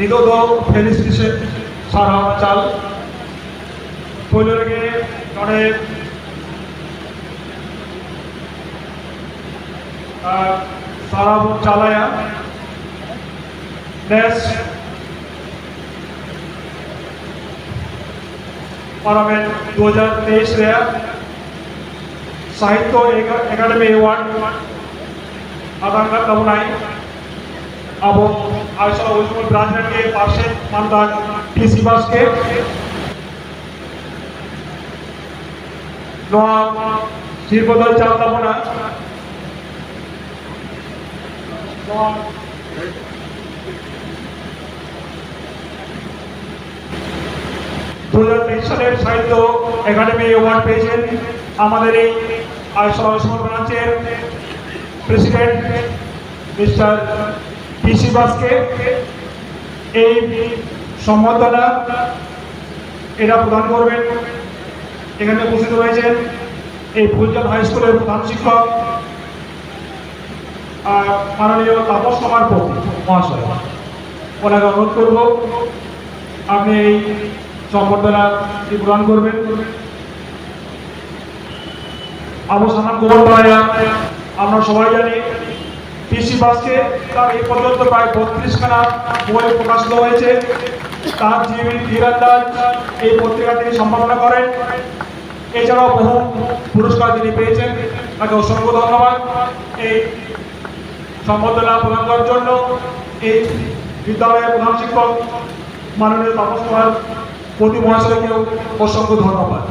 निगोदो felicitation सारा चाल पहिलो लगे नडे सारा चालाया नेस पार्लामेंट 2023 रे साहित्य एकाडेमी अवार्ड आगांगा तबुनाई अब आयशा उजमुल ब्रांचन के पार्षद मानदान टीसी बस के नोआ शिरबदल चाल तबुना नोआ 2023 সালের সাহিত্য একাডেমি অ্যাওয়ার্ড পেয়েছেন আমাদের এই আয়শা উজমুল ব্রাঞ্চের প্রেসিডেন্ট মিস্টার টিসি বাসকে। এই সম্মাননা এরা প্রদান করবেন। এখানে উপস্থিত রয়েছেন এই ফুলচাঁদ হাই স্কুলের প্রধান শিক্ষক মাননীয় তাপস কুমার মহাশয়। ওনাকে অনুরোধ করব আপনি এই সম্বর্ধনা প্রদান করবেন। আবু সালাম গোবর পাড়া আমরা সবাই জানি টিসি বাসকে তার এই পর্যন্ত প্রায় 32খানা বই প্রকাশিত হয়েছে। তার জীবনী তীরন্দাজ এই পত্রিকা তিনি সম্পাদনা করেন। এছাড়াও বহু পুরস্কার তিনি পেয়েছেন। তাকে অসংখ্য ধন্যবাদ। এই সম্বর্ধনা প্রদান করার জন্য এই বিদ্যালয়ের প্রধান শিক্ষক মাননীয় তাপস কুমার মহাশয়কেও অসংখ্য ধন্যবাদ।